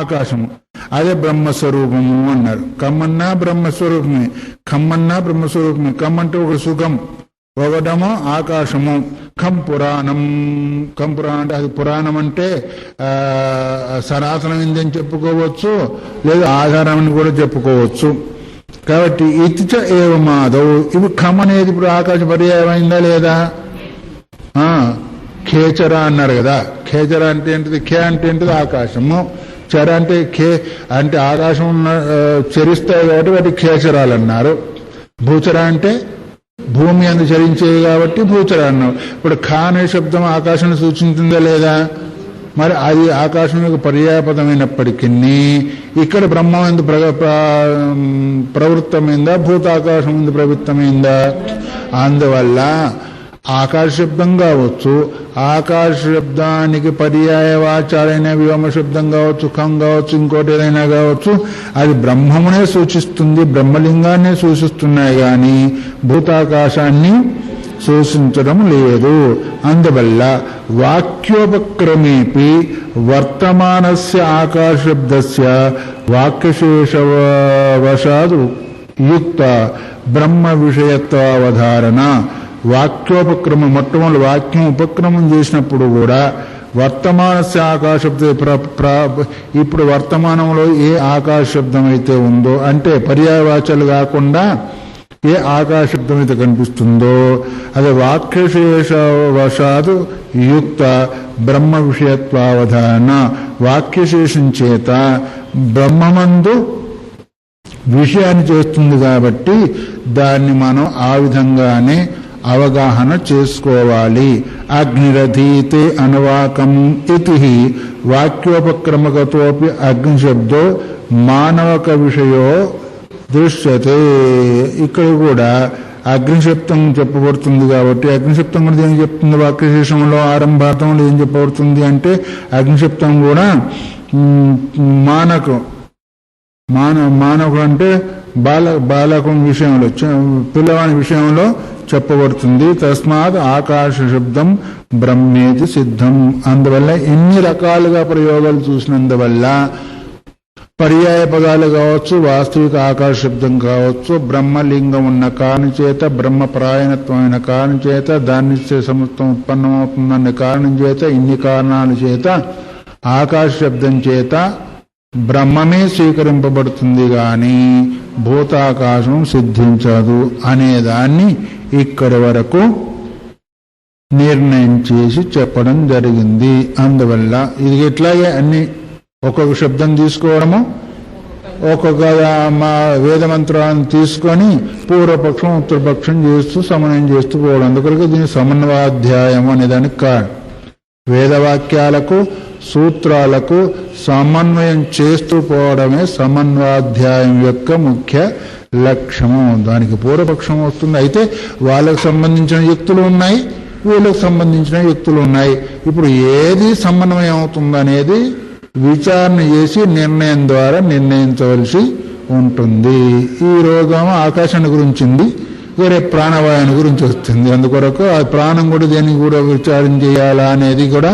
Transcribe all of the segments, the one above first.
ఆకాశము, అదే బ్రహ్మస్వరూపము అన్నారు. కమ్మన్నా బ్రహ్మస్వరూపమే, కమ్మన్నా బ్రహ్మస్వరూపమే. కమ్మంటే ఒక సుఖం, ఒకటము ఆకాశము. ఖం పురాణం, ఖం పురాణం అంటే అది పురాణం అంటే సనాతనమైంది అని చెప్పుకోవచ్చు, లేదా ఆధారం అని కూడా చెప్పుకోవచ్చు. కాబట్టి ఇతిచ ఏవ మాధవ్, ఇప్పుడు ఖం అనేది ఇప్పుడు ఆకాశ పర్యాయమైందా లేదా? ఖేచర అన్నారు కదా. ఖేచర అంటే ఏంటిది? ఖే అంటే ఏంటిది? ఆకాశము. చర అంటే ఖే అంటే ఆకాశం చరిస్తాయి కాబట్టి వాటి ఖేచరాలు అన్నారు. భూచర అంటే భూమి అందు చరించేవి కాబట్టి భూచర అన్నారు. ఇప్పుడు ఖా అనే శబ్దం ఆకాశాన్ని సూచించిందా లేదా? మరి అది ఆకాశం యొక్క పర్యాయపదమైనప్పటికీ ఇక్కడ బ్రహ్మం ఎందు ప్రవృత్తమైందా, భూతాకాశం ఎందు ప్రవృత్తమైందా? అందువల్ల ఆకాశ శబ్దం కావచ్చు, ఆకాశ శబ్దానికి పర్యాయవాచాలైన వ్యోమ శబ్దం కావచ్చు, ఖం కావచ్చు, ఇంకోటి ఏదైనా కావచ్చు, అది బ్రహ్మమునే సూచిస్తుంది, బ్రహ్మలింగాన్ని సూచిస్తున్నాయి కానీ భూతాకాశాన్ని సూచించడం లేదు. అందువల్ల వాక్యోపక్రమేపి వర్తమానస్య ఆకాశశబ్దస్య వాక్యశేషవశాద్ యుక్త బ్రహ్మ విషయత్వావధారణ. వాక్యోపక్రమం, మొట్టమొదటి వాక్యం ఉపక్రమం చేసినప్పుడు కూడా వర్తమానస్య ఆకాశబ్ద ఇప్పుడు వర్తమానంలో ఏ ఆకాశ శబ్దం అయితే ఉందో, అంటే పర్యాయవాచాలు కాకుండా ఏ ఆకాశబ్దం అయితే కనిపిస్తుందో అది వాక్యశేషవశాత్ యుక్త బ్రహ్మ విషయత్వావధాన. వాక్యశేషం చేత బ్రహ్మమందు విషయాన్ని చేస్తుంది కాబట్టి దాన్ని మనం ఆ విధంగానే అవగాహన చేసుకోవాలి. అగ్నిరథీతే అనువాకం ఇతి వాక్యోపక్రమగతోపి అగ్నిశబ్దో మానవక విషయో దృశ్యతే. ఇక్కడ కూడా అగ్నిశబ్దం చెప్పబడుతుంది కాబట్టి అగ్నిశబ్దం కూడా ఏం చెప్తుంది? వాక్యశేషంలో ఆరంభార్థంలో ఏం చెప్పబడుతుంది అంటే అగ్నిశబ్దం కూడా మానవుడు అంటే బాలకం విషయంలో, పిల్లవాని విషయంలో చెప్పబడుతుంది. తస్మాత్ ఆకాశ శబ్దం బ్రహ్మేతి సిద్ధం. అందువల్ల ఎన్ని రకాలుగా ప్రయోగాలు చూసినందువల్ల పర్యాయ పదాలు కావచ్చు, వాస్తవిక ఆకాశ శబ్దం కావచ్చు, బ్రహ్మలింగం ఉన్న కారణం చేత, బ్రహ్మ ప్రాయణత్వమైన కారణం చేత, దాని సమస్తం ఉత్పన్నమవుతుందన్న కారణం చేత, ఇన్ని కారణాల చేత ఆకాశ శబ్దం చేత బ్రహ్మమే స్వీకరింపబడుతుంది గాని భూతాకాశం సిద్ధించదు అనేదాన్ని ఇక్కడి వరకు నిర్ణయం చేసి చెప్పడం జరిగింది. అందువల్ల ఇది ఇట్లాగే అన్ని ఒక్కొక్క శబ్దం తీసుకోవడము, ఒక్కొక్క వేదమంత్రాలను తీసుకొని పూర్వపక్షం ఉత్తరపక్షం చేస్తూ సమన్వయం చేస్తూ పోవడం. అందుకొరకు దీని సమన్వయాధ్యాయం అనేదానికి కారణం. వేదవాక్యాలకు సూత్రాలకు సమన్వయం చేస్తూ పోవడమే సమన్వయాధ్యాయం యొక్క ముఖ్య లక్ష్యము. దానికి పూర్వపక్షం వస్తుంది. అయితే వాళ్ళకు సంబంధించిన యుక్తులు ఉన్నాయి, వీళ్ళకు సంబంధించిన యుక్తులు ఉన్నాయి. ఇప్పుడు ఏది సమన్వయం అవుతుందనేది విచారణ చేసి నిర్ణయం ద్వారా నిర్ణయించవలసి ఉంటుంది. ఈ రోజు ఆకాశాన్ని గురించింది, వేరే ప్రాణవాయుని గురించి వస్తుంది. అందుకొరకు ఆ ప్రాణం కూడా దేనికి కూడా విచారం చేయాలా అనేది కూడా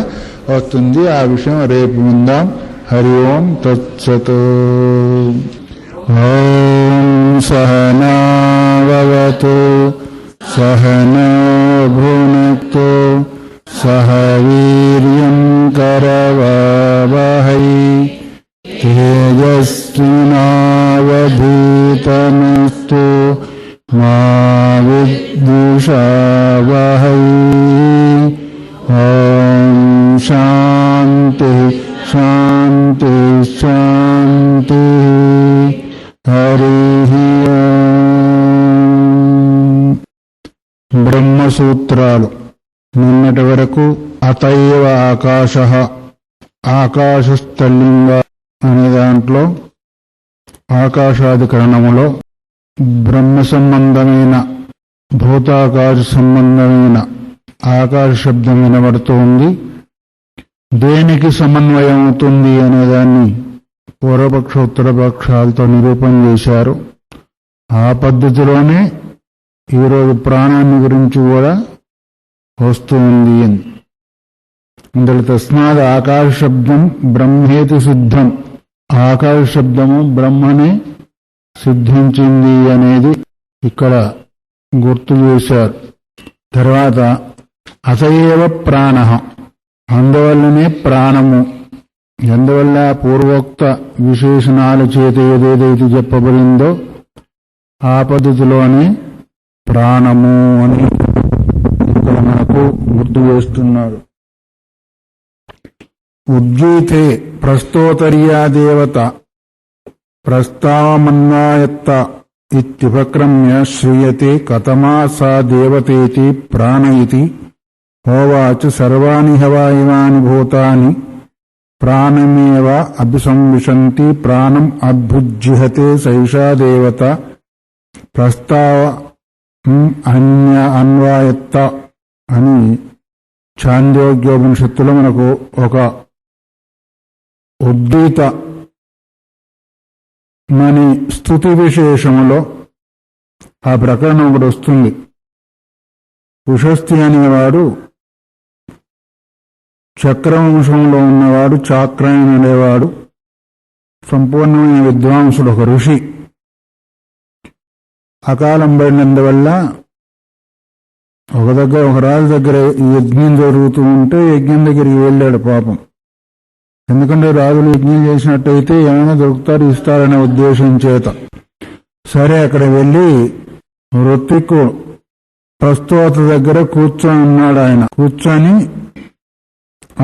వస్తుంది. ఆ విషయం రేపు ఉందాం. హరి ఓం తత్సత్. ఓం సహనావతు సహనో భునక్తు సహ వీర్యం కరవావహై తేజస్వినావధూతమస్తు మా విద్విషావహై. ఓం శాంతి శాంతి శాంతి. హరి బ్రహ్మసూత్రాలు నిన్నటి వరకు అతైవ ఆకాశ, ఆకాశస్థలింగ అనే దాంట్లో ఆకాశాధికరణములో బ్రహ్మ సంబంధమైన భూతాకాశ సంబంధమైన ఆకాశ శబ్దం వినబడుతోంది. దేనికి సమన్వయం అవుతుంది అనేదాన్ని పూర్వపక్ష ఉత్తరపక్షాలతో నిరూపణ చేశారు. ఆ పద్ధతిలోనే ఈరోజు ప్రాణాన్ని గురించి కూడా వస్తుంది. అందులో తస్మాత్ ఆకాశ శబ్దం బ్రహ్మేతి సిద్ధం ఆకాశ శబ్దము బ్రహ్మని సిద్ధించింది అనేది ఇక్కడ గుర్తు చేశారు. తర్వాత అసయేవ ప్రాణ, అందువల్లనే ప్రాణము, ఎందువల్ల పూర్వోక్త విశేషణాల చేత ఏదేదైతే చెప్పబడిందో ఆ పద్ధతిలోనే ప్రాణము అని ఇక్కడ మనకు గుర్తు చేస్తున్నారు. ఉజ్జీతే ప్రస్తోతర్యా దేవత ప్రస్తావమన్వాయత్త ఇత్యుపక్రమ్య శ్రూయతే కథమా సా దేవతేతి ప్రాణ ఇతి హోవాచ సర్వాణి హవాయివాని భూతాని ప్రాణమేవ అభిసంవిశంతి ప్రాణం అద్భుజ్జిహతే సైషా దేవత ప్రస్తావ అన్వాయత్త అని ఛాందోగ్యోపనిషత్తులో మనకు ఒక ఉద్దీత మని స్తుతి విశేషములో ఆ ప్రకరణం ఒకటి వస్తుంది. ఉషస్తి అనేవాడు చక్రవంశంలో ఉన్నవాడు, చాక్రాయన్ అనేవాడు సంపూర్ణమైన విద్వాంసుడు, ఒక ఋషి. అకాలం పడినందువల్ల ఒక రాజు దగ్గర యజ్ఞం జరుగుతూ ఉంటే యజ్ఞం దగ్గరికి వెళ్ళాడు పాపం. ఎందుకంటే రాజులు యజ్ఞం చేసినట్టయితే ఏమైనా దొరుకుతారు, ఇస్తారనే ఉద్దేశం చేత. సరే, అక్కడ వెళ్ళి ఋత్విక్కు ప్రస్తోత దగ్గర కూర్చొని ఉన్నాడు. ఆయన కూర్చొని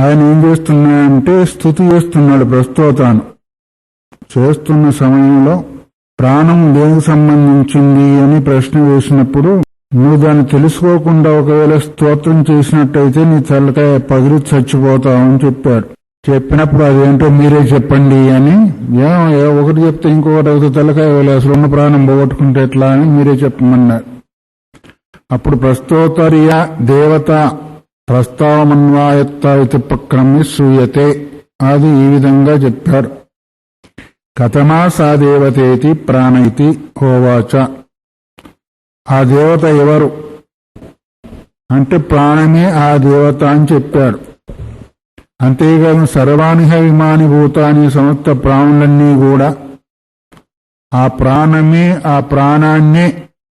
ఆయన ఏం చేస్తున్నాడంటే స్తుతి చేస్తున్నాడు ప్రస్తోతాను. చేస్తున్న సమయంలో ప్రాణం దేనికి సంబంధించింది అని ప్రశ్న వేసినప్పుడు, నువ్వు దాన్ని తెలుసుకోకుండా ఒకవేళ స్తోత్రం చేసినట్టయితే నీ తలకాయ పగిలి చచ్చిపోతావని చెప్పాడు. చెప్పినప్పుడు అదేంటో మీరే చెప్పండి అని, ఒకటి చెప్తే ఇంకొకటి అవుతుంది, తలకాయ అసలు ఉన్న ప్రాణం పోగొట్టుకుంటే ఎట్లా అని మీరే చెప్పమన్నారు. అప్పుడు ప్రస్తోతర్య దేవత ప్రస్తావమన్వాయత్త ఇది ఉపక్రమ్య శ్రూయతే, అది ఈ విధంగా చెప్పారు. కథమా సా దేవతేతి ప్రాణ ఇతి హోవాచ. ఆ దేవత ఎవరు అంటే ప్రాణమే ఆ దేవత అని చెప్పాడు. అంతేకాదు సర్వాణి విమాని భూతాని, సమస్త ప్రాణులన్నీ కూడా ఆ ప్రాణమే, ఆ ప్రాణాన్నే,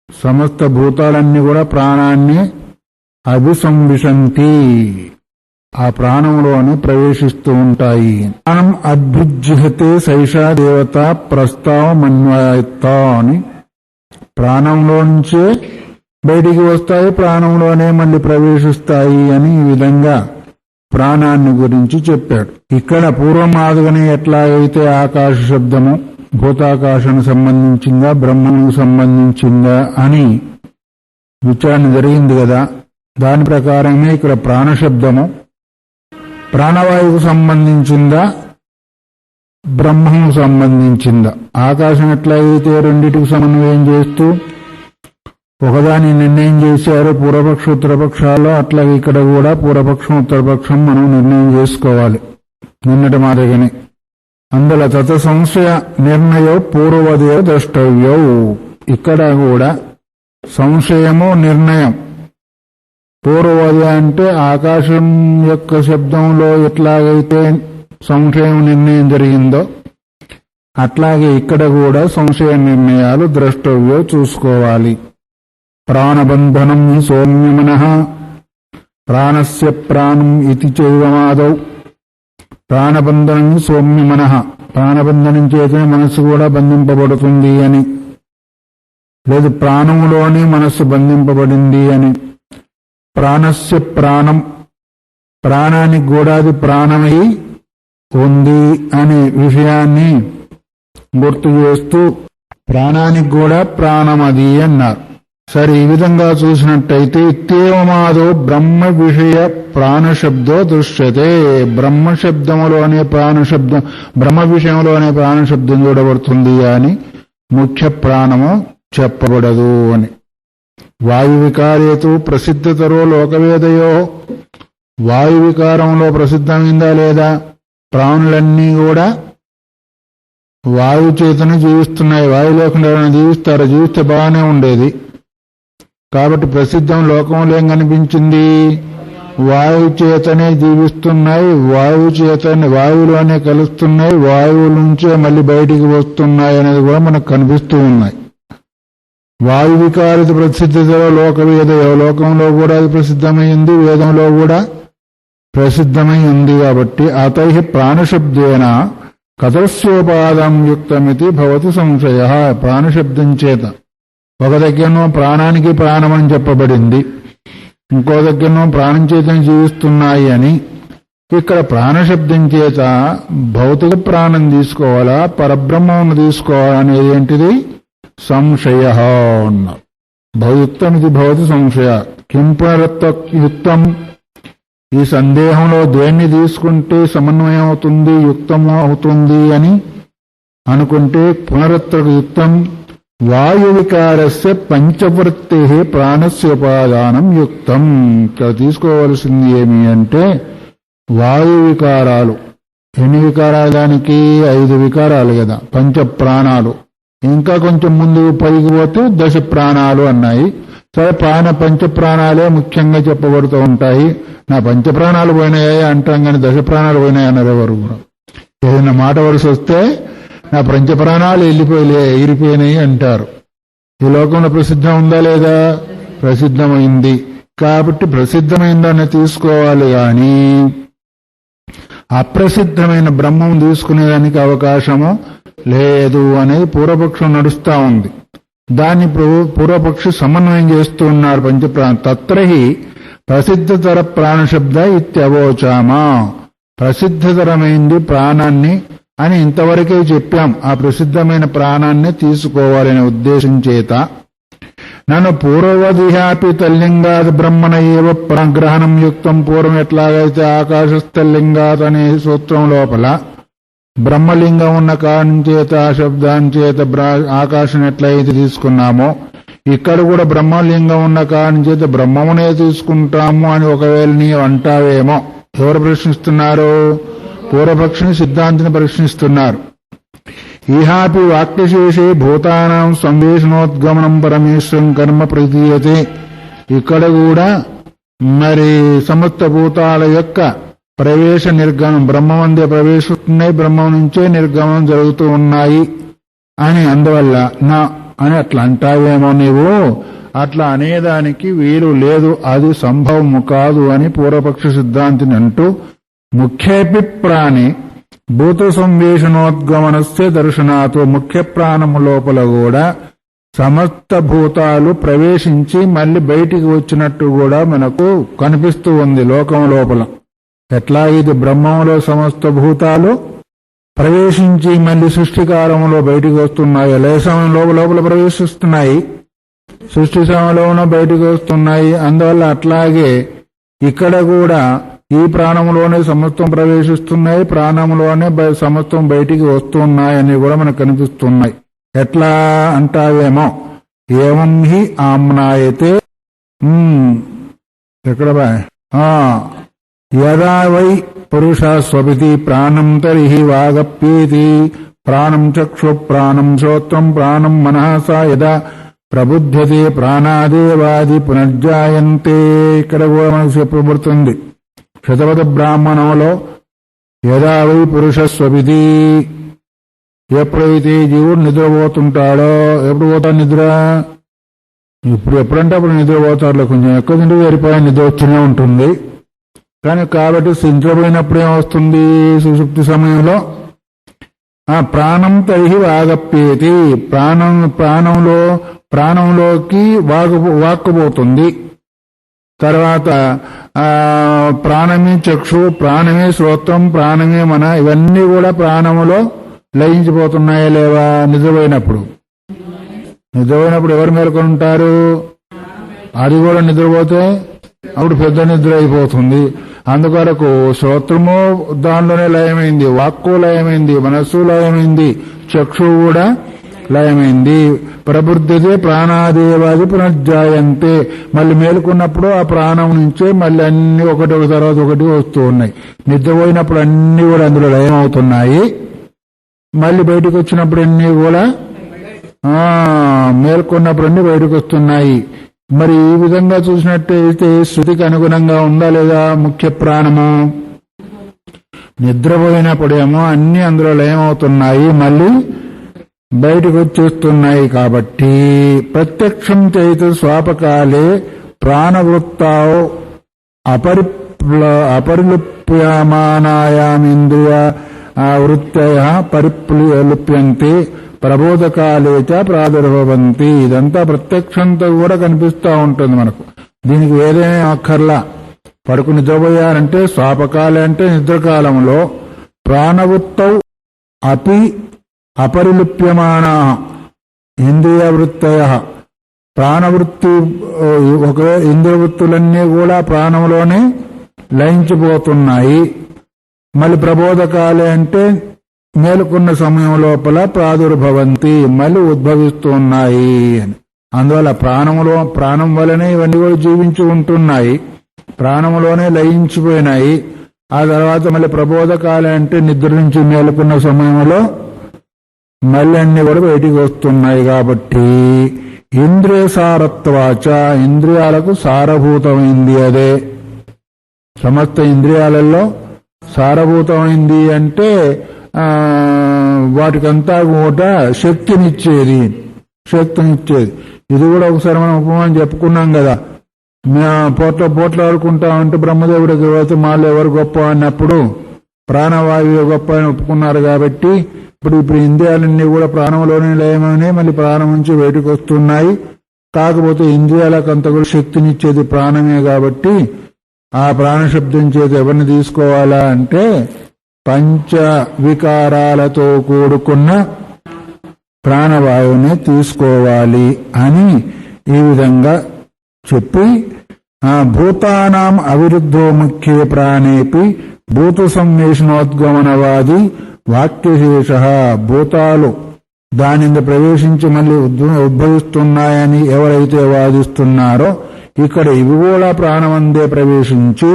సమస్త భూతాలన్నీ కూడా ప్రాణాన్ని అభిసంవిశంతి, ఆ ప్రాణంలోనే ప్రవేశిస్తూ ఉంటాయి. ప్రాణం అద్భుజ్జిహతే సైషా దేవత ప్రస్తావమన్వయత్త అని, ప్రాణంలో నుంచే బయటికి వస్తాయి, ప్రాణంలోనే మళ్ళీ ప్రవేశిస్తాయి అని ఈ విధంగా ప్రాణాన్ని గురించి చెప్పాడు. ఇక్కడ పూర్వమాదుగానే ఎట్లాగైతే ఆకాశ శబ్దము భూతాకాశానికి సంబంధించిందా బ్రహ్మకు సంబంధించిందా అని విచారణ జరిగింది కదా, దాని ప్రకారమే ఇక్కడ ప్రాణశబ్దము ప్రాణవాయువుకు సంబంధించిందా బ్రహ్మకు సంబంధించిందా. ఆకాశం ఎట్లాగైతే రెండింటికి సమన్వయం చేస్తూ ఒకదాన్ని నిర్ణయం చేశారు పూర్వపక్ష ఉత్తరపక్షాల్లో, అట్లాగే ఇక్కడ కూడా పూర్వపక్షం ఉత్తరపక్షం మనం నిర్ణయం చేసుకోవాలి నిన్నటి మాదిరిగానే. అందులో తత సంశయ నిర్ణయో పూర్వదే ద్రష్టవ్యో, ఇక్కడ కూడా సంశయము నిర్ణయం. పూర్వదే అంటే ఆకాశం యొక్క శబ్దంలో ఎట్లాగైతే సంశయం నిర్ణయం జరిగిందో అట్లాగే ఇక్కడ కూడా సంశయ నిర్ణయాలు ద్రష్టవ్యో చూసుకోవాలి. ప్రాణబంధనం సౌమ్యమనః ప్రాణస్య ప్రాణం ఇతి చైవమాదౌ. ప్రాణబంధనం సౌమ్యమనః, ప్రాణబంధనం చేతనే మనస్సు కూడా బంధింపబడుతుంది అని, లేదు ప్రాణములోనే మనస్సు బంధింపబడింది అని. ప్రాణస్య ప్రాణం, ప్రాణానికి కూడా అది ప్రాణమై ఉంది అనే విషయాన్ని గుర్తు చేస్తూ ప్రాణానికి కూడా ప్రాణం అది అన్నారు. సరే, ఈ విధంగా చూసినట్టయితే ఇత్యేవమాదో బ్రహ్మ విషయ ప్రాణశబ్దో దృశ్యతే. బ్రహ్మశబ్దములోనే ప్రాణశబ్దం, బ్రహ్మ విషయంలోనే ప్రాణశబ్దం చూడబడుతుంది అని ముఖ్య ప్రాణము చెప్పబడదు అని. వాయు వికారేతు ప్రసిద్ధతరో లోకవేదయో, వాయు వికారంలో ప్రసిద్ధమైందా లేదా, ప్రాణులన్నీ కూడా వాయు చేతనే జీవిస్తున్నాయి. వాయు లేకుండా ఎవరైనా జీవిస్తారా? జీవిస్తే బాగానే ఉండేది. కాబట్టి ప్రసిద్ధం లోకంలో ఏం కనిపించింది? వాయువు చేతనే జీవిస్తున్నాయి, వాయువు చేతనే వాయువులోనే కలుస్తున్నాయి, వాయువు నుంచే మళ్ళీ బయటికి వస్తున్నాయి అనేది కూడా మనకు కనిపిస్తూ ఉన్నాయి. వాయు వికారిత ప్రసిద్ధిలో లోకవేద, లోకంలో కూడా అది ప్రసిద్ధమైంది, వేదంలో కూడా ప్రసిద్ధమై ఉంది. కాబట్టి అతై ప్రాణశబ్దేన కథస్యోపాదం యుక్తమితి భవతి సంశయ. ప్రాణశబ్దం చేత ఒక దగ్గరనో ప్రాణానికి ప్రాణం అని చెప్పబడింది, ఇంకో దగ్గరనో ప్రాణం చేతనే జీవిస్తున్నాయి అని. ఇక్కడ ప్రాణశబ్దం చేత భౌతిక ప్రాణం తీసుకోవాలా, పరబ్రహ్మను తీసుకోవాలా అనేది ఏంటిది? సంశయ అన్నారు. భౌయుక్తమితి భవతి సంశయ. కిం పునరుక్తం? ఈ సందేహంలో దేన్ని తీసుకుంటే సమన్వయం అవుతుంది, యుక్తము అవుతుంది అని అనుకుంటే పునరుక్తం వాయు వికారస్య పంచవృత్తి ప్రాణస్య ఉపాదానం యుక్తం. ఇక్కడ తీసుకోవలసింది ఏమి అంటే వాయు వికారాలు. ఎన్ని వికారాలు? దానికి 5 వికారాలు కదా, పంచ ప్రాణాలు. ఇంకా కొంచెం ముందు పైకి పోతే 10 ప్రాణాలు అన్నాయి. సరే, పంచ ప్రాణాలే ముఖ్యంగా చెప్పబడుతూ ఉంటాయి. నా పంచ ప్రాణాలు పోయినాయి అంటాం కానీ 10 ప్రాణాలు పోయినాయి అన్నారు ఎవరు కూడా. ఏదైనా మాట వరుస వస్తే నా పంచ ప్రాణాలు ఎగిరిపోయినాయి అంటారు. ఈ లోకంలో ప్రసిద్ధం ఉందా లేదా? ప్రసిద్ధమైంది. కాబట్టి ప్రసిద్ధమైందాన్ని తీసుకోవాలి కానీ అప్రసిద్ధమైన బ్రహ్మం తీసుకునేదానికి అవకాశము లేదు అనేది పూర్వపక్షం నడుస్తా ఉంది. దాన్ని పూర్వపక్షి సమన్వయం చేస్తూ ఉన్నారు. పంచప్రాణ తత్రహి ప్రసిద్ధతర ప్రాణశబ్ద ఇత్యవోచామా. ప్రసిద్ధతరమైంది ప్రాణాన్ని అని ఇంతవరకే చెప్పాం. ఆ ప్రసిద్ధమైన ప్రాణాన్ని తీసుకోవాలనే ఉద్దేశం చేత నన్ను పూర్వవదిహాపి తల్లింగాత్ బ్రహ్మణ ఏవ ప్రగ్రహణం యుక్తం. పూర్వం ఎట్లాగైతే ఆకాశస్థల్లింగాత్ అనే సూత్రం లోపల బ్రహ్మలింగం ఉన్న కారణం చేత ఆ శబ్దాన్ని చేత ఆకాశం ఎట్లయితే తీసుకున్నామో, ఇక్కడ కూడా బ్రహ్మలింగం ఉన్న కారణం చేత బ్రహ్మమునే తీసుకుంటాము అని ఒకవేళ నీవు అంటావేమో. ఎవరు ప్రశ్నిస్తున్నారు? పూర్వపక్షిని, సిద్ధాంతిని ప్రశ్నిస్తున్నారు. ఇహాపి వాక్యశేషే భూతానాం సంవేషణోద్గమనం పరమేశ్వరం కర్మ ప్రతీయతే. ఇక్కడ కూడా మరి సమస్త భూతాల యొక్క ప్రవేశ నిర్గమనం, బ్రహ్మమందే ప్రవేశిస్తున్నాయి, బ్రహ్మం నుంచే నిర్గమనం జరుగుతూ ఉన్నాయి అని అందువల్ల నా అని అట్లా అంటావేమో నీవు. అట్లా అనేదానికి వీలు లేదు, అది సంభవము కాదు అని పూర్వపక్ష సిద్ధాంతిని అంటూ ముఖ్యేపి ప్రాణి భూత సంవేషణోద్గమనస్య దర్శనాతో ముఖ్య ప్రాణము లోపల కూడా సమస్త భూతాలు ప్రవేశించి మళ్ళీ బయటికి వచ్చినట్టు కూడా మనకు కనిపిస్తూ ఉంది లోకం లోపల. ఎట్లా ఇది బ్రహ్మంలో సమస్త భూతాలు ప్రవేశించి మళ్ళీ సృష్టికాలంలో బయటికి వస్తున్నాయి, లయ సమయంలో లోపల ప్రవేశిస్తున్నాయి, సృష్టి సమయంలోనూ బయటికి వస్తున్నాయి. అందువల్ల అట్లాగే ఇక్కడ కూడా ఈ ప్రాణంలోనే సమస్తం ప్రవేశిస్తున్నాయి, ప్రాణంలోనే సమస్తం బయటికి వస్తున్నాయని కూడా మనకు కనిపిస్తున్నాయి. ఎట్లా అంటావేమో. ఏవం హి ఆమ్నాయతే. ఎక్కడ బాయ్? యదా వై పురుష స్వపితి ప్రాణం తరిహి వాగప్యేతి. ప్రాణం చక్షు ప్రాణం శ్రోత్రం ప్రాణం మనః సా యదా ప్రబుధ్యతే ప్రాణాదేవాది పునర్జాయంతే. ఇక్కడ కూడా మనకు చెప్పబడుతుంది శతపథ బ్రాహ్మణంలో. యదా వై పురుష స్వపితి. ఎప్పుడైతే జీవుడు నిద్రపోతుంటాడో, ఎప్పుడు పోతాడు నిద్ర? ఎప్పుడంటే అప్పుడు నిద్రపోతాడు. కొంచెం ఎక్కువ తింటే సరిపోయే నిద్ర వచ్చూనే ఉంటుంది. కానీ కాబట్టి నిద్రపోయినప్పుడు ఏమొస్తుంది? సుషుప్తి సమయంలో ప్రాణం తరిహి వాగప్యేతి. ప్రాణంలోకి వాక్కుపోతుంది. తర్వాత ప్రాణమే చక్షు, ప్రాణమే శ్రోత్రం, ప్రాణమే మన, ఇవన్నీ కూడా ప్రాణములో లయించిపోతున్నాయా లేవా? నిద్రపోయినప్పుడు ఎవరు మేల్కొని ఉంటారు? అది కూడా నిద్రపోతే అప్పుడు పెద్ద నిద్ర అయిపోతుంది. అందుకొరకు శ్రోత్రము దానిలోనే లయమైంది, వాక్కు లయమైంది, మనస్సు లయమైంది, చక్షు కూడా లయమైంది. ప్రబుద్ధతే ప్రాణాదేవాది పునర్జాయంతే. మళ్ళీ మేలుకున్నప్పుడు ఆ ప్రాణం నుంచే మళ్ళీ అన్ని ఒకటి తర్వాత ఒకటి వస్తూ ఉన్నాయి. నిద్రపోయినప్పుడు అన్ని కూడా అందులో లయమవుతున్నాయి. మళ్ళీ బయటకు వచ్చినప్పుడు అన్ని కూడా మేల్కొన్నప్పుడు అన్ని బయటకు వస్తున్నాయి. మరి ఈ విధంగా చూసినట్టయితే శృతికి అనుగుణంగా ఉందా లేదా ముఖ్య ప్రాణము? నిద్రపోయినప్పుడేమో అన్ని అందులో లయమవుతున్నాయి, మళ్ళీ బయటకు వచ్చేస్తున్నాయి. కాబట్టి ప్రత్యక్షం చేత స్వాపకాలే ప్రాణవృత్తావు అపరిలుప్యమానాయామింద్రియ వృత్తయ పరిప్లుప్యంతే ప్రబోధకాలే చ ప్రాదుర్భవంతి. ఇదంతా ప్రత్యక్షంతో కూడా కనిపిస్తూ ఉంటుంది మనకు. దీనికి వేరేనే అక్కర్లా. పడుకు నిద్రపోయారంటే స్వాపకాలే అంటే నిద్రకాలంలో ప్రాణవృత్తౌ అపి అపరిలుప్యమాన ఇంద్రియ వృత్తయ ప్రాణవృత్తి ఒకవే ఇంద్రియవృత్తులన్నీ కూడా ప్రాణంలోనే లయించిపోతున్నాయి. మళ్ళీ ప్రబోధకాలే అంటే మేలుకున్న సమయం లోపల ప్రాదుర్భవంతి మళ్ళీ ఉద్భవిస్తున్నాయి అని. అందువల్ల ప్రాణం వలనే ఇవన్నీ కూడా జీవించి ఉంటున్నాయి, ప్రాణములోనే లయించిపోయినాయి. ఆ తర్వాత మళ్ళీ ప్రబోధకాలే అంటే నిద్ర నుంచి మేలుకున్న సమయంలో మళ్ళీ అన్ని కూడా బయటికి వస్తున్నాయి. కాబట్టి ఇంద్రియ సారత్వాచ ఇంద్రియాలకు సారభూతమైంది అదే. సమస్త ఇంద్రియాలలో సారభూతమైంది అంటే వాటికంతా కూడా శక్తినిచ్చేది. ఇది కూడా ఒకసారి మనం ఉపమానం చెప్పుకున్నాం కదా. పోట్లాడుకుంటామంటే బ్రహ్మదేవుడికి పోతే మాలో ఎవరు గొప్ప అన్నప్పుడు ప్రాణవాయువు గొప్ప అని ఒప్పుకున్నారు. కాబట్టి ఇప్పుడు ఇంద్రియాలన్నీ కూడా ప్రాణంలోనే లయమని మళ్ళీ ప్రాణం నుంచి బయటకు వస్తున్నాయి. కాకపోతే ఇంద్రియాలకు అంత కూడా శక్తినిచ్చేది ప్రాణమే. కాబట్టి ఆ ప్రాణశబ్దం చేత ఎవరిని తీసుకోవాలా అంటే పంచ వికారాలతో కూడుకున్న ప్రాణవాయువుని తీసుకోవాలి అని ఈ విధంగా చెప్పి భూతానాం అవిరుద్ధో ముఖ్యే ప్రాణేపి భూత సంవేషణోద్గమనవాది వాక్యశేష భూతాలు దానిని ప్రవేశించి మళ్ళీ ఉద్భవిస్తున్నాయని ఎవరైతే వాదిస్తున్నారో ఇక్కడ ఇవి కూడా ప్రాణమందే ప్రవేశించి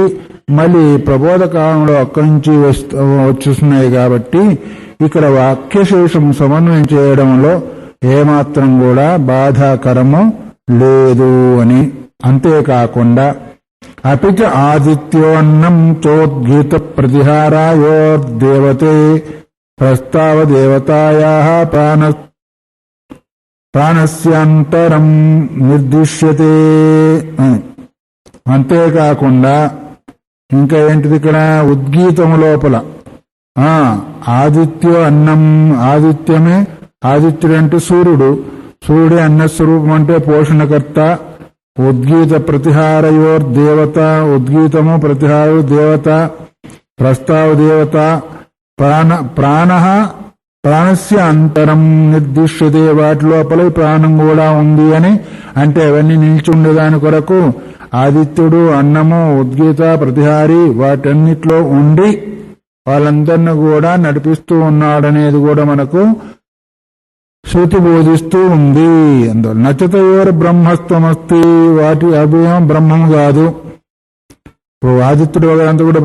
మళ్ళీ ప్రబోధకాలంలో అక్కడి నుంచి వచ్చేస్తున్నాయి. కాబట్టి ఇక్కడ వాక్యశేషం సమన్వయం చేయడంలో ఏమాత్రం కూడా బాధాకరము లేదు అని. అంతేకాకుండా అపిచ ఆదిత్యోన్నం చోద్గీత ప్రతిహారాయోర్దేవతే ప్రస్తావ దేవతాయా ప్రాణస్యాంతరం నిర్దిశ్యతే. అంతేకాకుండా ఇంకా ఏంటిది ఇక్కడ ఉద్గీతము లోపల ఆదిత్యో అన్నం ఆదిత్యమే. ఆదిత్యుడు అంటే సూర్యుడే అన్నస్వరూపం అంటే పోషణకర్త. ఉద్గీత ప్రతిహారయోర్దేవత ఉద్గీతము ప్రతిహారు దేవత ప్రస్తావ దేవత ప్రాణస్య అంతరం నిర్దిశ్యతే వాటి లోపల ప్రాణం కూడా ఉంది అని అంటే అవన్నీ నిలిచి ఉండేదాని కొరకు ఆదిత్యుడు అన్నము ఉద్గీత ప్రతిహారి వాటన్నిట్లో ఉండి వాళ్ళందరినీ కూడా నడిపిస్తూ ఉన్నాడనేది కూడా మనకు శృతి బోధిస్తూ ఉంది. అందువల్ల నచతయోర్ బ్రహ్మత్వమస్తి వాటి అభయం బ్రహ్మం కాదు. ఆదిత్యుడు అంతా కూడా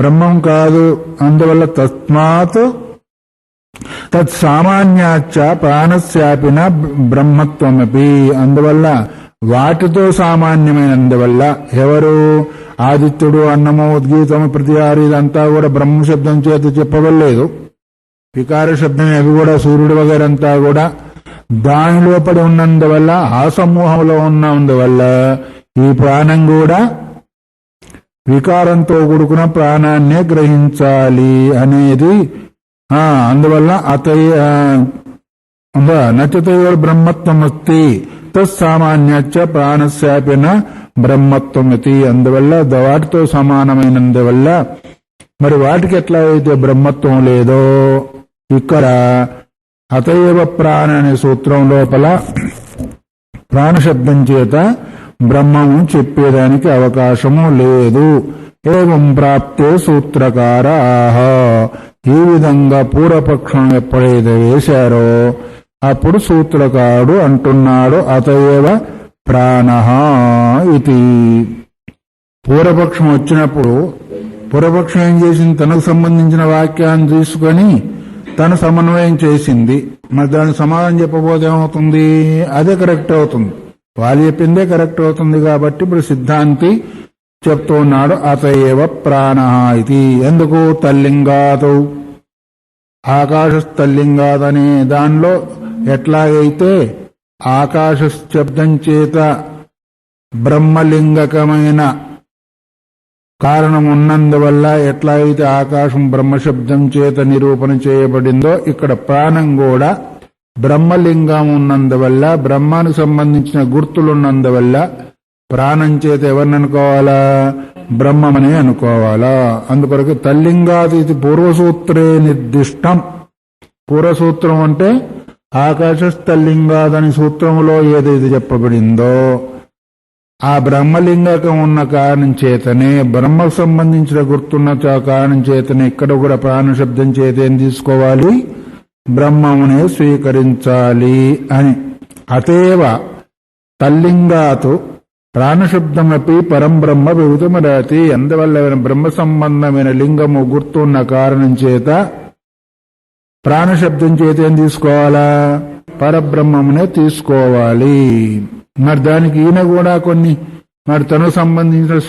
బ్రహ్మం కాదు. అందువల్ల తస్మాత్ తత్సామాన్యాచ్చ ప్రాణస్యాపిన బ్రహ్మత్వమపి అందువల్ల వాటితో సామాన్యమైనందువల్ల ఎవరు ఆదిత్యుడు అన్నము ఉద్గీతము ప్రతిహారి ఇదంతా కూడా బ్రహ్మశబ్దం చేత చెప్పవలేదు. వికార శబ్దం అవి కూడా సూర్యుడు వగరంతా కూడా దాని లోపడి ఉన్నందువల్ల ఆ సమూహంలో ఉన్నందువల్ల ఈ ప్రాణం కూడా వికారంతో కూడుకున్న ప్రాణాన్నే గ్రహించాలి అనేది. అందువల్ల నచతయోర్ బ్రహ్మత్వమస్తి తత్సామాన్యచ్చ ప్రాణస్యాపిన బ్రహ్మత్వమతి అందువల్ల వాటితో సమానమైనందువల్ల మరి వాటికి ఎట్లా అయితే బ్రహ్మత్వం లేదో ఇక్కడ అతయవ ప్రాణ అనే సూత్రం లోపల ప్రాణశబ్దం చేత బ్రహ్మము చెప్పేదానికి అవకాశము లేదు. ఏవం ప్రాప్తే సూత్రకార ఈ విధంగా పూర్వపక్షం ఎప్పుడైతే వేశారో అప్పుడు సూత్రకారుడు అంటున్నాడు అతయేవ ప్రాణ ఇది. పూర్వపక్షం వచ్చినప్పుడు పూర్వపక్షం ఏం చేసింది, తనకు సంబంధించిన వాక్యాన్ని తీసుకొని తను సమన్వయం చేసింది. మరి దాని సమాధానం చెప్పబోతే ఏమవుతుంది, అదే కరెక్ట్ అవుతుంది. వాళ్ళు చెప్పిందే కరెక్ట్ అవుతుంది కాబట్టి ఇప్పుడు సిద్ధాంతి చెప్తూ ఉన్నాడు అతయేవ ప్రాణ ఇది. ఎందుకు? తల్లింగాదు, ఆకాశస్తల్లింగాదనే దానిలో ఎట్లాగైతే ఆకాశ శబ్దం చేత బ్రహ్మలింగకమైన కారణం ఉన్నందువల్ల ఎట్లాగైతే ఆకాశం బ్రహ్మశబ్దం చేత నిరూపణ చేయబడిందో ఇక్కడ ప్రాణం కూడా బ్రహ్మలింగం ఉన్నందువల్ల, బ్రహ్మానికి సంబంధించిన గుర్తులున్నందువల్ల ప్రాణం చేత ఎవరిని అనుకోవాలా? బ్రహ్మమని అనుకోవాలా. అందుకొరకు తల్లింగాది ఇది పూర్వసూత్రే నిర్దిష్టం. పూర్వసూత్రం అంటే ఆకాశస్తల్లింగాదని సూత్రములో ఏదైతే చెప్పబడిందో ఆ బ్రహ్మలింగకం ఉన్న కారణం చేతనే, బ్రహ్మకు సంబంధించిన గుర్తున్న కారణం చేతనే ఇక్కడ కూడా ప్రాణశబ్దం చేత ఏం తీసుకోవాలి? బ్రహ్మమునే స్వీకరించాలి అని. అతేవ తల్లింగాతు ప్రాణశబ్దమపి పరం బ్రహ్మ వివిధమరాతి. అందువల్ల బ్రహ్మ సంబంధమైన లింగము గుర్తున్న కారణం చేత ప్రాణశబ్దం చేత ఏం తీసుకోవాలా? పరబ్రహ్మమునే తీసుకోవాలి. మరి దానికి ఈయన కూడా కొన్ని మరి తనకు సంబంధించిన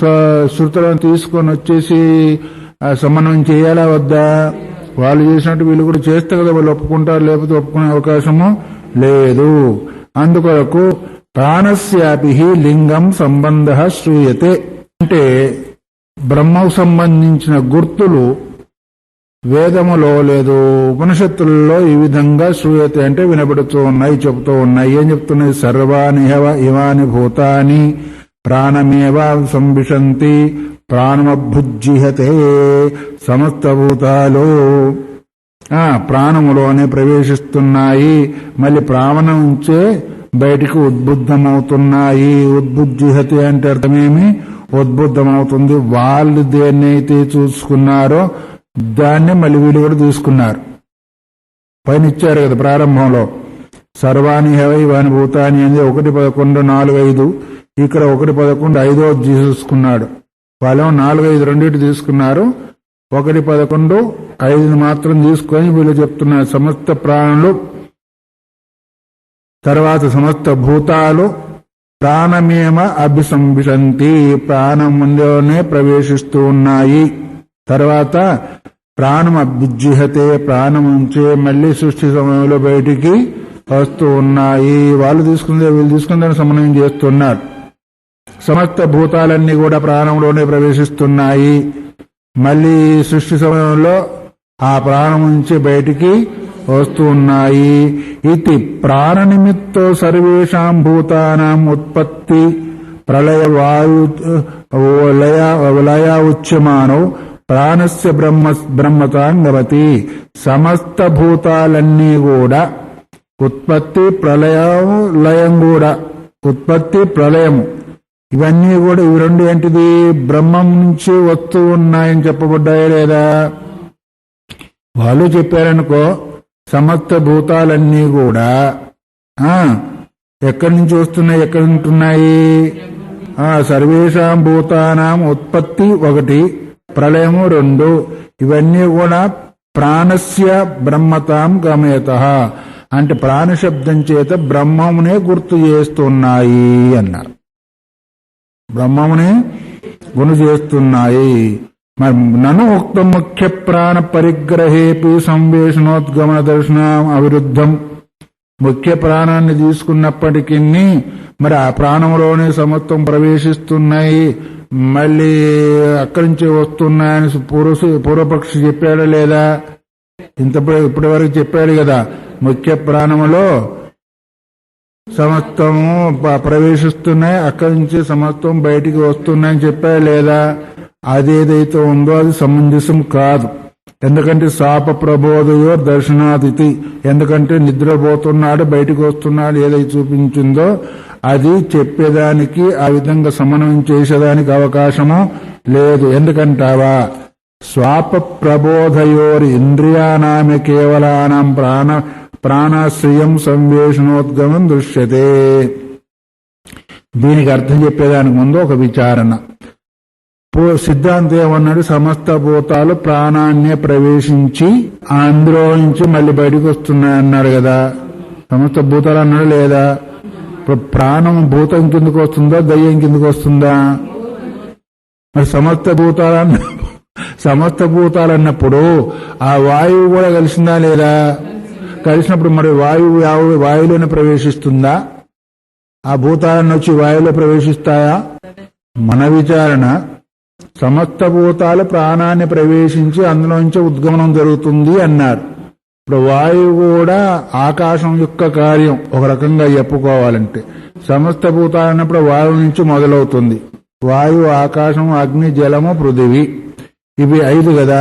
శృతులను తీసుకొని వచ్చేసి సమన్వయం చేయాలా వద్దా? వాళ్ళు చేసినట్టు వీళ్ళు కూడా చేస్తే కదా వాళ్ళు ఒప్పుకుంటారు, లేకపోతే ఒప్పుకునే అవకాశము లేదు. అందుకొరకు ప్రాణస్యాపి లింగం సంబంధ శ్రూయతే. అంటే బ్రహ్మకు సంబంధించిన గుర్తులు వేదములో లేదు ఉపనిషత్తులలో ఈ విధంగా శ్రూయతే అంటే వినబడుతూ ఉన్నాయి, చెబుతూ ఉన్నాయి. ఏం చెప్తున్నాయి? సర్వాణి ఇవాని భూతాని ప్రాణమేవ సంవిశంతి ప్రాణమభుజ్జిహతే. సమస్త భూతాలు ప్రాణములోనే ప్రవేశిస్తున్నాయి, మళ్ళీ ప్రాణం నుంచే బయటికి ఉద్బుద్ధమవుతున్నాయి. ఉద్బుజ్జిహతే అంటే అర్థమేమి? ఉద్బుద్ధమవుతుంది. వాళ్ళు దేన్నైతే చూసుకున్నారో దాన్ని మళ్ళీ వీళ్ళు కూడా తీసుకున్నారు. పైన ఇచ్చారు కదా ప్రారంభంలో, సర్వాణి ఇవాని భూతాని అనేది 1, 11, 4, 5. ఇక్కడ 1, 11, 5 తీసుకున్నాడు. వాళ్ళు 4, 5 రెండింటి తీసుకున్నారు. 1, 11, 5 మాత్రం తీసుకొని వీళ్ళు చెప్తున్నారు సమస్త ప్రాణులు, తర్వాత సమస్త భూతాలు ప్రాణమేమ అభిసంవిశంతి, ప్రాణంలోనే ప్రవేశిస్తూ ఉన్నాయి. తర్వాత ప్రాణం అభ్యుజ్జిహతే, ప్రాణం ఉంచే మళ్లీ సృష్టి సమయంలో బయటికి వస్తూ ఉన్నాయి. వాళ్ళు తీసుకుందే వీళ్ళు తీసుకుందని సమన్వయం చేస్తున్నారు. సమస్త భూతాలన్నీ కూడా ప్రాణంలోనే ప్రవేశిస్తున్నాయి, మళ్లీ సృష్టి సమయంలో ఆ ప్రాణం నుంచి బయటికి వస్తూ ఉన్నాయి. ఇది ప్రాణ నిమిత్తో సర్వేషాం భూతానాం ఉత్పత్తి ప్రళయ వాయు లయ ఉచ్యమానో ప్రాణస్య బ్రహ్మతాంగవతి. సమస్త భూతాలన్నీ కూడా ఉత్పత్తి ప్రళయం లయం కూడా, ఉత్పత్తి ప్రళయము ఇవన్నీ కూడా ఇవి రెండు ఏంటిది? బ్రహ్మం నుంచి వస్తూ ఉన్నాయని చెప్పబడ్డాయా లేదా? వాళ్ళు చెప్పారనుకో సమస్త భూతాలన్నీ కూడా ఎక్కడి నుంచి వస్తున్నాయి, ఎక్కడి ఉంటున్నాయి? సర్వేషాం భూతానాం ఉత్పత్తి 1, ప్రళయము 2. ఇవన్నీ కూడా ప్రాణస్య బ్రహ్మతాం గమయతః అంటే ప్రాణశబ్దం చేత బ్రహ్మమునే గుర్తు చేస్తున్నాయి అన్నారు. బ్రహ్మమునే గుణ చేస్తున్నాయి. మరి నను ఉక్త ముఖ్య ప్రాణ పరిగ్రహేపి సంవేషణోద్గమన దర్శనం అవిరుద్ధం. ముఖ్య ప్రాణాన్ని తీసుకున్నప్పటికీ మరి ఆ ప్రాణంలోనే సమత్వం ప్రవేశిస్తున్నాయి, మళ్ళీ అక్కడి నుంచి వస్తున్నాయని పూర్వపక్షి చెప్పాడా లేదా? ఇప్పటి వరకు చెప్పాడు కదా, ముఖ్య ప్రాణములో సమస్తము ప్రవేశిస్తున్నాయి, అక్కడి నుంచి సమస్తం బయటికి వస్తున్నాయని చెప్పాడు లేదా? అదేదైతే ఉందో అది సమంజసం కాదు. ఎందుకంటే శాప ప్రబోధయో దర్శనాదితి, ఎందుకంటే నిద్రపోతున్నాడు బయటికి వస్తున్నాడు ఏదైతే చూపించిందో అది చెప్పేదానికి ఆ విధంగా సమన్వయం చేసేదానికి అవకాశము లేదు. ఎందుకంటావా? స్వాప ప్రబోధయోరి ఇంద్రియానామి కేవలానాం ప్రాణాశ్రయం సంవేషణోద్గమం దృశ్యతే. దీనికి అర్థం చెప్పేదానికి ముందు ఒక విచారణ. సిద్ధాంతం ఏమన్నాడు? సమస్త భూతాలు ప్రాణాన్నే ప్రవేశించి అందులో నుంచి మళ్ళీ బయటకు వస్తున్నాయన్నాడు కదా. సమస్త భూతాలు అన్నాడు లేదా? ఇప్పుడు ప్రాణం భూతం కిందకు వస్తుందా, దయ్యం కిందకు వస్తుందా? మరి సమస్త భూతాలన్నప్పుడు ఆ వాయువు కూడా కలిసిందా లేదా? కలిసినప్పుడు మరి వాయువులోనే ప్రవేశిస్తుందా? ఆ భూతాలన్నీ వచ్చి వాయువులో ప్రవేశిస్తాయా? మన విచారణ సమస్త భూతాలు ప్రాణాన్ని ప్రవేశించి అందులోంచి ఉద్గమనం జరుగుతుంది అన్నారు. ఇప్పుడు వాయువు కూడా ఆకాశం యొక్క కార్యం ఒక రకంగా చెప్పుకోవాలంటే. సమస్త భూతాలు అన్నప్పుడు వాయువు నుంచి మొదలవుతుంది. వాయువు, ఆకాశం, అగ్ని, జలము, పృథివీ, ఇవి 5 కదా.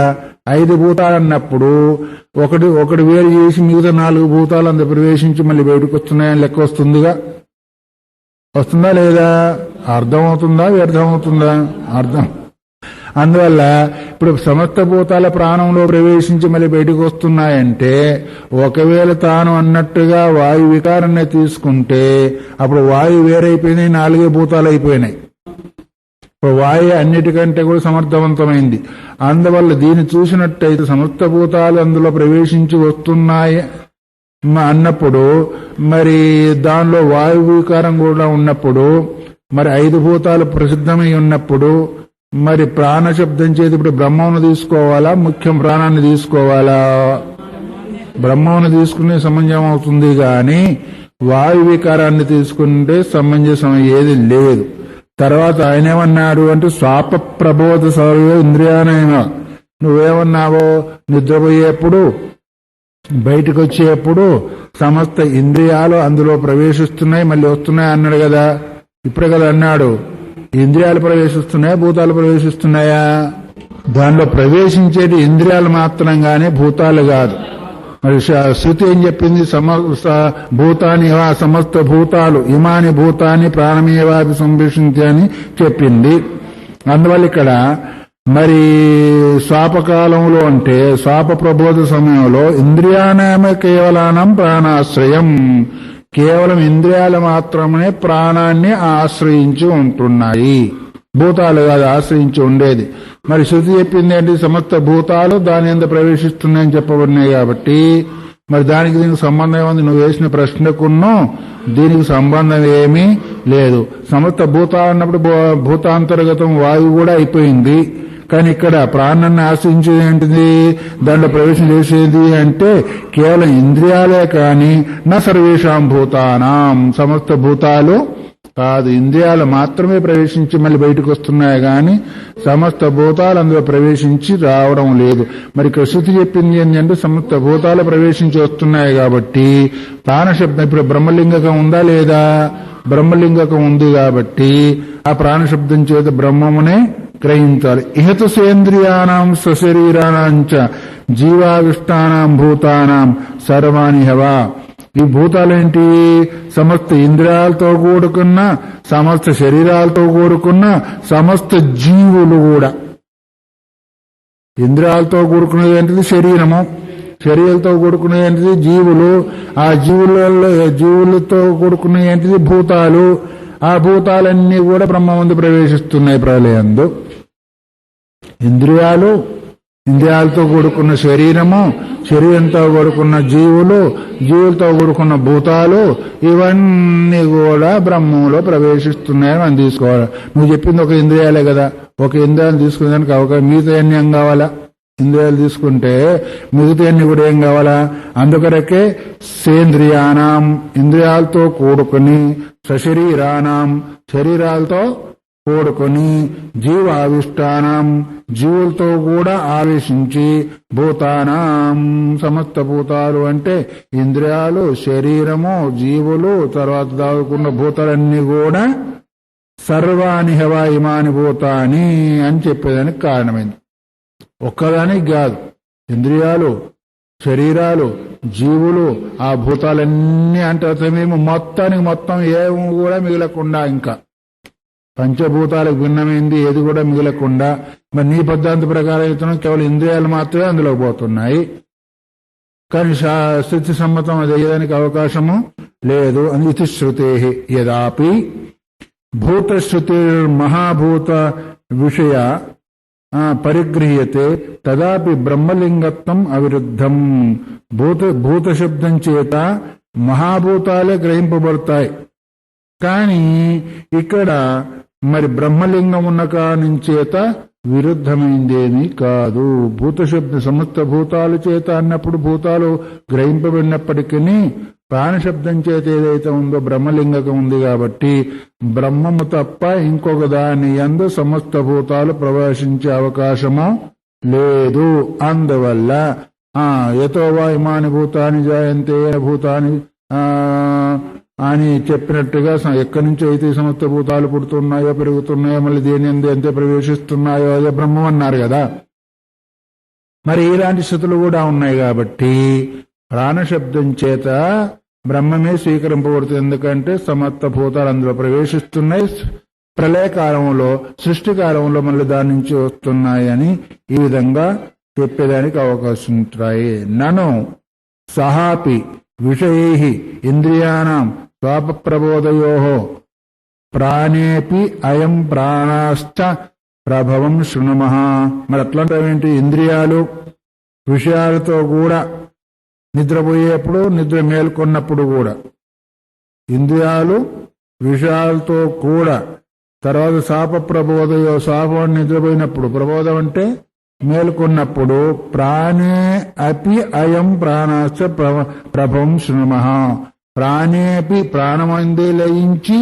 5 భూతాలు అన్నప్పుడు ఒకటి వేరు చేసి మిగతా 4 భూతాలు అంత ప్రవేశించి మళ్ళీ బయటకు వస్తున్నాయని లెక్క వస్తుందా లేదా? అర్థమవుతుందా వ్యర్థమవుతుందా? అర్థం. అందువల్ల ఇప్పుడు సమస్త భూతాల ప్రాణంలో ప్రవేశించి మళ్ళీ బయటకు వస్తున్నాయంటే ఒకవేళ తాను అన్నట్టుగా వాయు వికారాన్ని తీసుకుంటే అప్పుడు వాయు వేరైపోయినాయి, 4 భూతాలు అయిపోయినాయి. ఇప్పుడు వాయు అన్నిటికంటే కూడా సమర్థవంతమైంది. అందువల్ల దీన్ని చూసినట్టయితే సమస్త భూతాలు అందులో ప్రవేశించి వస్తున్నాయి అన్నప్పుడు మరి దానిలో వాయు వికారం కూడా ఉన్నప్పుడు మరి 5 భూతాలు ప్రసిద్ధమై ఉన్నప్పుడు మరి ప్రాణశబ్దం చేతి ఇప్పుడు బ్రహ్మను తీసుకోవాలా, ముఖ్యం ప్రాణాన్ని తీసుకోవాలా? బ్రహ్మను తీసుకునే సమంజసం అవుతుంది గాని వాయు వికారాన్ని తీసుకుంటే సమంజసం ఏది లేదు. తర్వాత ఆయన ఏమన్నాడు అంటే స్వాప ప్రబోధ సర్వ ఇంద్రియానైనా, నువ్వేమన్నావో నిద్రపోయేప్పుడు బయటకు వచ్చేప్పుడు సమస్త ఇంద్రియాలు అందులో ప్రవేశిస్తున్నాయి మళ్ళీ వస్తున్నాయి అన్నాడు కదా. ఇప్పుడే కదా అన్నాడు. ఇంద్రియాలు ప్రవేశిస్తున్నాయా, భూతాలు ప్రవేశిస్తున్నాయా? దానిలో ప్రవేశించేది ఇంద్రియాలు మాత్రంగానే, భూతాలు కాదు. మరి శృతి ఏం చెప్పింది? భూతాని సమస్త భూతాలు ఇమాని భూతాన్ని ప్రాణమేవాపి సంభవించి అని చెప్పింది. అందువల్ల ఇక్కడ మరి స్వాపకాలంలో అంటే స్వాప ప్రబోధ సమయంలో ఇంద్రియానామ కేవలానం ప్రాణాశ్రయం, కేవలం ఇంద్రియాలు మాత్రమే ప్రాణాన్ని ఆశ్రయించి ఉంటున్నాయి, భూతాలు కాదు ఆశ్రయించి ఉండేది. మరి శృతి చెప్పింది ఏంటి? సమస్త భూతాలు దాని కింద ప్రవేశిస్తున్నాయని చెప్పబడినాయి కాబట్టి మరి దానికి దీనికి సంబంధం ఏముంది? నువ్వు వేసిన ప్రశ్నకున్నో దీనికి సంబంధం ఏమీ లేదు. సమస్త భూతాలు అన్నప్పుడు భూతాంతర్గతం వాయువు కూడా అయిపోయింది. కానీ ఇక్కడ ప్రాణాన్ని ఆశ్రయించేది ఏంటిది? దాంట్లో ప్రవేశం చేసేది అంటే కేవలం ఇంద్రియాలే కాని నా సర్వేషాం భూతానాం, సమస్త భూతాలు కాదు, ఇంద్రియాలు మాత్రమే ప్రవేశించి మళ్ళీ బయటకు వస్తున్నాయి గాని సమస్త భూతాలు అందులో ప్రవేశించి రావడం లేదు. మరి ఇక్కడ శృతి చెప్పింది ఏంటంటే సమస్త భూతాలు ప్రవేశించి వస్తున్నాయి కాబట్టి ప్రాణశబ్దం ఇప్పుడు బ్రహ్మలింగకం ఉందా లేదా? బ్రహ్మలింగకం ఉంది కాబట్టి ఆ ప్రాణశబ్దం చేత బ్రహ్మమునే గ్రహించాలి. ఇహతు సేంద్రియానాం స్వశరీరానాంచ జీవావిష్టానాం భూతానాం సర్వాణి హవా. ఈ భూతాలేంటి? సమస్త ఇంద్రియాలతో కూడుకున్న, సమస్త శరీరాలతో కూడుకున్న సమస్త జీవులు కూడా. ఇంద్రియాలతో కూడుకున్నది ఏంటిది? శరీరము. శరీరాలతో కూడుకున్నది ఏంటిది? జీవులు. ఆ జీవులతో కూడుకున్నది ఏంటిది? భూతాలు. ఆ భూతాలన్నీ కూడా బ్రహ్మమందు ప్రవేశిస్తున్నాయి ప్రళయందు. ఇంద్రియాలు, ఇంద్రియాలతో కూడుకున్న శరీరము, శరీరంతో కూడుకున్న జీవులు, జీవులతో కూడుకున్న భూతాలు, ఇవన్నీ కూడా బ్రహ్మంలో ప్రవేశిస్తున్నాయని మనం తీసుకోవాలి. నువ్వు చెప్పింది ఒక ఇంద్రియాలే కదా, ఒక ఇంద్రియాలు తీసుకునేదానికి అవకాశం. మిగతా అన్ని ఏం కావాలా? ఇంద్రియాలు తీసుకుంటే మిగతా అన్ని కూడా ఏం కావాలా? అందుకొరకే సేంద్రియానాం, ఇంద్రియాలతో కూడుకుని, సశరీరానాం, శరీరాలతో కూడుకొని, జీవావిష్టానం, జీవులతో కూడా ఆవేశించి, భూతానాం, సమస్త భూతాలు అంటే ఇంద్రియాలు, శరీరము, జీవులు, తర్వాత దాచుకున్న భూతాలన్నీ కూడా సర్వాణి హవా ఇమాని భూతాని అని చెప్పేదానికి కారణమైంది. ఒక్కదానికి కాదు, ఇంద్రియాలు, శరీరాలు, జీవులు, ఆ భూతాలన్నీ అంటే మేము మొత్తానికి మొత్తం ఏమి కూడా మిగలకుండా, ఇంకా పంచభూతాలకు భిన్నమైంది ఏది కూడా మిగలకుండా. మరి నీ పద్ధాంత ప్రకారం అయితే కేవలం ఇంద్రియాలు మాత్రమే అందులో పోతున్నాయి. కానీ శృతి సమ్మతం అది అయ్యేదానికి అవకాశము లేదు. ఇది శృతే యదాపి భూతశ్రుతి మహాభూత విషయ పరిగృహ్యతే తదాపి బ్రహ్మలింగత్వం అవిరుద్ధం. భూత శబ్దం చేత మహాభూతాలే గ్రహింపబడతాయి. కానీ ఇక్కడ మరి బ్రహ్మలింగం ఉన్న కానించేత విరుద్ధమైందేమీ కాదు. భూతశబ్ద సమస్త భూతాలు చేత అన్నప్పుడు భూతాలు గ్రహింపబడినప్పటికీ ప్రాణశబ్దం చేత ఏదైతే ఉందో బ్రహ్మలింగకం ఉంది కాబట్టి బ్రహ్మము తప్ప ఇంకొక దాని యందు సమస్త భూతాలు ప్రవేశించే అవకాశము లేదు. అందువల్ల యతో వా ఇమాని భూతాని జాయంతే భూతాని అని చెప్పినట్టుగా ఎక్కడి నుంచి అయితే సమస్త భూతాలు పుడుతున్నాయో పెరుగుతున్నాయో మళ్ళీ దేని ఎంత ప్రవేశిస్తున్నాయో అదే బ్రహ్మం అన్నారు కదా. మరి ఇలాంటి స్థితులు కూడా ఉన్నాయి కాబట్టి ప్రాణశబ్దం చేత బ్రహ్మమే స్వీకరింపబడుతుంది. ఎందుకంటే సమస్త భూతాలు అందులో ప్రవేశిస్తున్నాయి, ప్రళయకాలంలో సృష్టి కాలంలో మళ్ళీ దాని నుంచి వస్తున్నాయని ఈ విధంగా చెప్పేదానికి అవకాశం ఉంటాయి. నను సహాపి విషయై ఇంద్రియాణం స్వాపప్రబోధయో ప్రాణేపి అయం ప్రాణాశ్చ ప్రభవం శృణుమః. మరి అట్లాంటివేంటి? ఇంద్రియాలు విషయాలతో కూడా నిద్రపోయేప్పుడు నిద్ర మేల్కొన్నప్పుడు కూడా ఇంద్రియాలు విషయాలతో కూడా, తర్వాత శాప ప్రబోధయో శాపం నిద్రపోయినప్పుడు, ప్రబోధం అంటే మేల్కొన్నప్పుడు, ప్రాణే అపి అయం ప్రాణాశ్చ ప్రభవం శృణుమః. ప్రాణేపి ప్రాణమందే లయించి